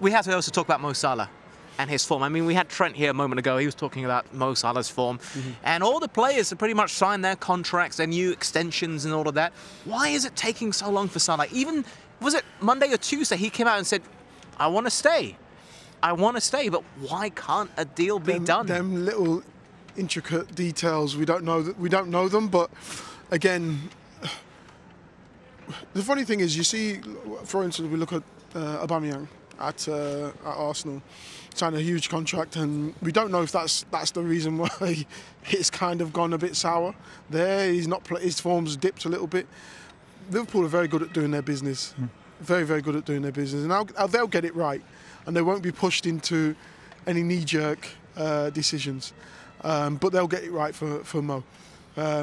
we have to also talk about Mo Salah and his form. I mean, we had Trent here a moment ago. He was talking about Mo Salah's form. And all the players have pretty much signed their contracts, their new extensions and all of that. Why is it taking so long for Salah? Even, was it Monday or Tuesday, he came out and said, I want to stay. I want to stay, but why can't a deal be done? Them little intricate details, we don't know them, but again, the funny thing is, you see, for instance, we look at Aubameyang at Arsenal, signed a huge contract, and we don't know if that's the reason why it's kind of gone a bit sour. There, his form's dipped a little bit. Liverpool are very good at doing their business, very, very good at doing their business, and they'll get it right, and they won't be pushed into any knee-jerk decisions. But they'll get it right for Mo.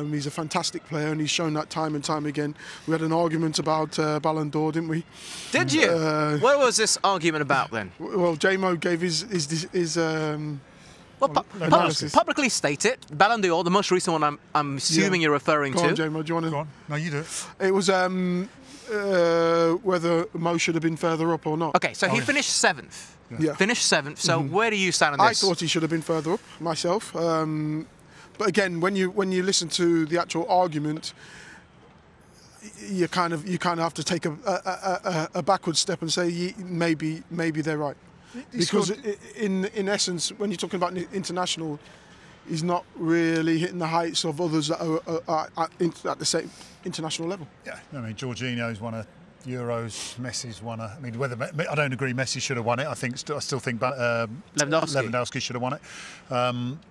He's a fantastic player, and he's shown that time and time again. We had an argument about Ballon d'Or, didn't we? Did you? What was this argument about then? Well, J-Mo gave his analysis. Publicly state it. Ballon d'Or, the most recent one I'm assuming you're referring to. Go on, J-Mo, do you want to? Go on. No, you do it. It was whether Mo should have been further up or not. Okay, so he finished 7th. Yeah. Finished 7th. So where do you stand on this? I thought he should have been further up myself. But again, when you listen to the actual argument, you kind of have to take a backward step and say maybe they're right, because in essence, when you're talking about international, he's not really hitting the heights of others that are at the same international level. Yeah, I mean, Jorginho's won a Euros, Messi's won a. I mean, I don't agree Messi should have won it. I still think Lewandowski should have won it.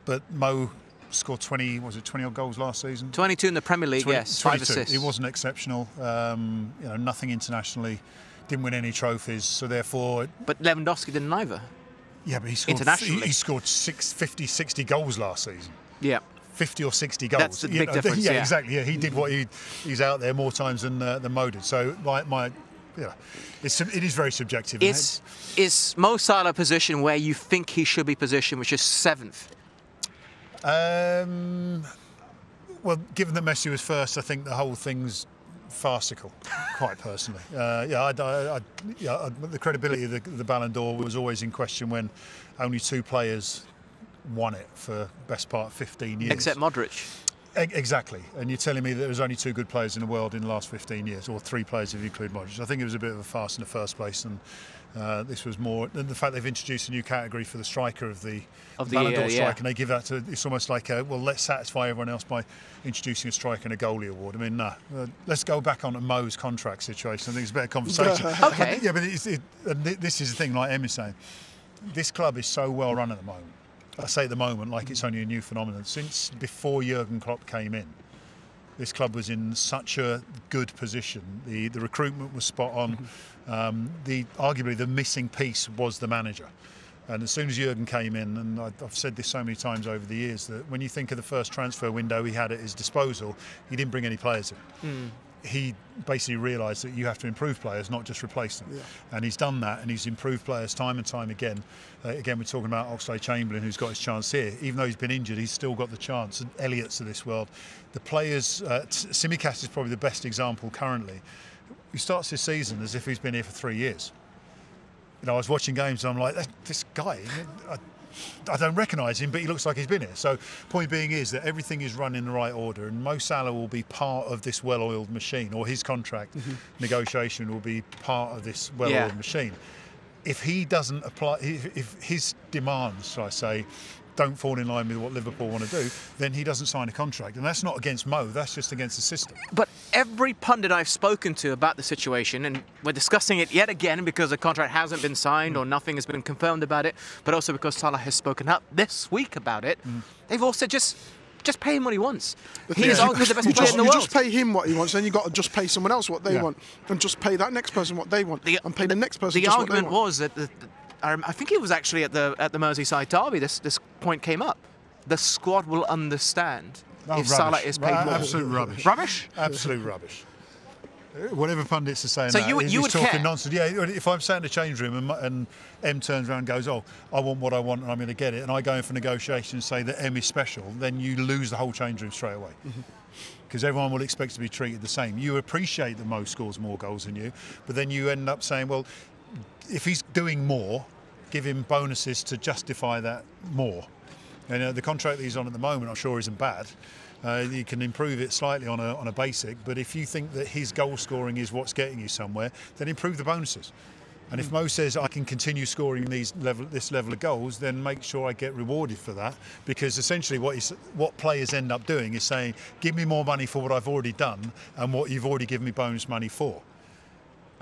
But Mo scored 20 odd goals last season. 22 in the Premier League, yes. 5 assists. He wasn't exceptional. Nothing internationally. Didn't win any trophies, so therefore. But Lewandowski didn't either. Yeah, but he scored internationally. He scored 50, 60 goals last season. Yeah. 50 or 60 goals. That's the big difference. Yeah, exactly. Yeah, he did what he's out there more times than Mo did. So it is very subjective. Is Mo Salah position where you think he should be positioned, which is 7th? Well, given that Messi was first, I think the whole thing's farcical, quite personally. The credibility of the Ballon d'Or was always in question when only 2 players won it for best part of 15 years. Except Modric. Exactly. And you're telling me that there's only 2 good players in the world in the last 15 years, or 3 players if you include Modric. I think it was a bit of a farce in the first place, and this was more than the fact they've introduced a new category for the striker of the Ballon d'Or striker, and they give that to, it's almost like let's satisfy everyone else by introducing a striker and a goalie award. I mean, let's go back on to Mo's contract situation. I think it's a better conversation. Okay. Yeah, but this is the thing, like Emmy's saying, this club is so well run at the moment. I say at the moment like it's only a new phenomenon. Since before Jurgen Klopp came in, this club was in such a good position. The recruitment was spot on. Arguably the missing piece was the manager. And as soon as Jurgen came in, and I've said this so many times over the years, that when you think of the first transfer window he had at his disposal, he didn't bring any players in. He basically realised that you have to improve players, not just replace them. Yeah. And he's done that, and he's improved players time and time again. Again, we're talking about Oxlade-Chamberlain, who's got his chance here. Even though he's been injured, he's still got the chance. And Elliott's of this world. The players, Tsimikas is probably the best example currently. He starts this season as if he's been here for 3 years. I was watching games and I'm like, this guy, I don't recognise him, but he looks like he's been here. So point being is that everything is run in the right order, and Mo Salah will be part of this well-oiled machine, or his contract negotiation will be part of this well-oiled machine. If he doesn't apply, if his demands, shall I say, don't fall in line with what Liverpool want to do, then he doesn't sign a contract. And that's not against Mo, that's just against the system. But every pundit I've spoken to about the situation, and we're discussing it yet again because the contract hasn't been signed or nothing has been confirmed about it, but also because Salah has spoken up this week about it, they've all said just pay him what he wants. He's arguably the best player in the world. You just pay him what he wants, then you've got to just pay someone else what they want, and just pay that next person what they want, and pay the next person just what they want. The argument was that I think it was actually at the Merseyside derby. This point came up. The squad will understand if Salah is paid more. Absolute rubbish. Rubbish? Absolute rubbish. Whatever pundits are saying, so you would talking care. nonsense. Yeah, if I'm sat in the change room and M turns around and goes, "Oh, I want what I want and I'm going to get it," and I go in for negotiations and say that M is special, then you lose the whole change room straight away. Because everyone will expect to be treated the same. You appreciate that Mo scores more goals than you, but then you end up saying, well, if he's doing more, give him bonuses to justify that more. And the contract that he's on at the moment, I'm sure, isn't bad. You can improve it slightly on a basic, but if you think that his goal scoring is what's getting you somewhere, then improve the bonuses. And if Mo says I can continue scoring this level of goals, then make sure I get rewarded for that. Because essentially what players end up doing is saying, give me more money for what I've already done and what you've already given me bonus money for.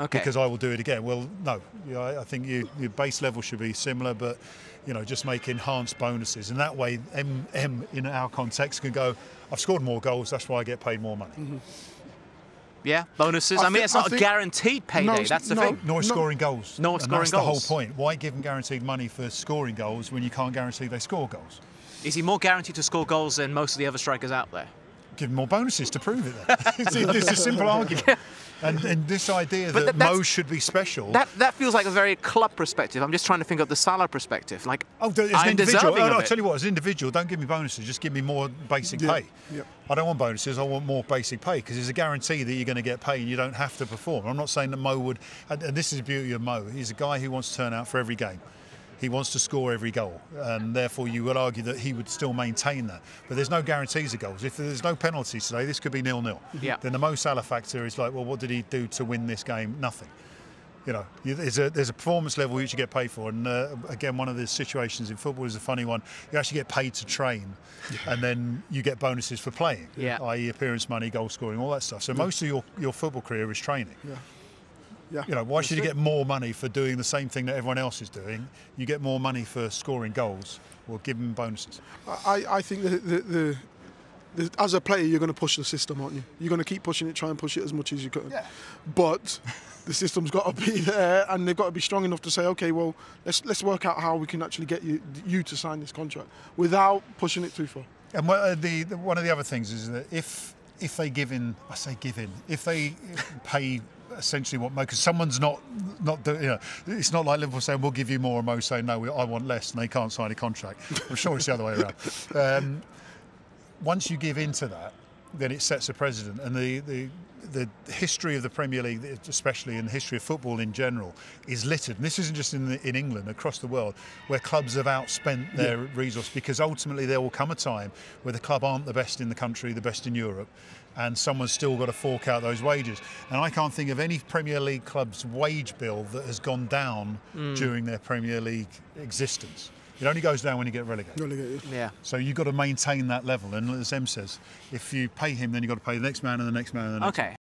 Okay. Because I will do it again. Well, no, I think your base level should be similar, but just make enhanced bonuses, and that way M in our context can go, I've scored more goals, that's why I get paid more money. Mm-hmm. Yeah, bonuses. I mean, it's not a guaranteed payday. That's the thing. Nor scoring goals. Nor scoring goals. That's goals. the whole point. Why give them guaranteed money for scoring goals when you can't guarantee they score goals? Is he more guaranteed to score goals than most of the other strikers out there? Give them more bonuses to prove it then. It's a simple argument. And this idea that Mo should be special. That feels like a very club perspective. I'm just trying to think of the Salah perspective. Like, as an I'm individual, deserving of I'll it. tell you what, as an individual, don't give me bonuses, just give me more basic pay. Yep. I don't want bonuses, I want more basic pay, because there's a guarantee that you're going to get paid and you don't have to perform. I'm not saying that Mo would, and this is the beauty of Mo, he's a guy who wants to turn out for every game. He wants to score every goal, and therefore you would argue that he would still maintain that. But there's no guarantees of goals. If there's no penalties today, this could be 0-0. Yeah. Then the Mo Salah factor is like, well, what did he do to win this game? Nothing. There's a performance level you should get paid for, and again, one of the situations in football is a funny one. You actually get paid to train, and then you get bonuses for playing, i.e. appearance money, goal scoring, all that stuff. So most of your football career is training. Yeah. Why should you get more money for doing the same thing that everyone else is doing? You get more money for scoring goals. Well, give them bonuses. I think the as a player, you're going to push the system, aren't you? You're going to keep pushing it, try and push it as much as you can. Yeah. But the system's got to be there, and they've got to be strong enough to say, okay, well, let's work out how we can actually get you to sign this contract without pushing it too far. And one of the other things is that if they give in, if they pay essentially what Mo, because someone's not doing, it's not like Liverpool saying we'll give you more and Mo saying no, I want less, and they can't sign a contract. I'm sure it's the other way around. Once you give in to that, then it sets a precedent, and the history of the Premier League, especially in the history of football in general, is littered. And this isn't just in England, across the world, where clubs have outspent their resource, because ultimately there will come a time where the club aren't the best in the country, the best in Europe, and someone's still got to fork out those wages. And I can't think of any Premier League club's wage bill that has gone down during their Premier League existence. It only goes down when you get relegated. Yeah. So you've got to maintain that level. And as Em says, if you pay him, then you've got to pay the next man and the next man and the next man. Okay.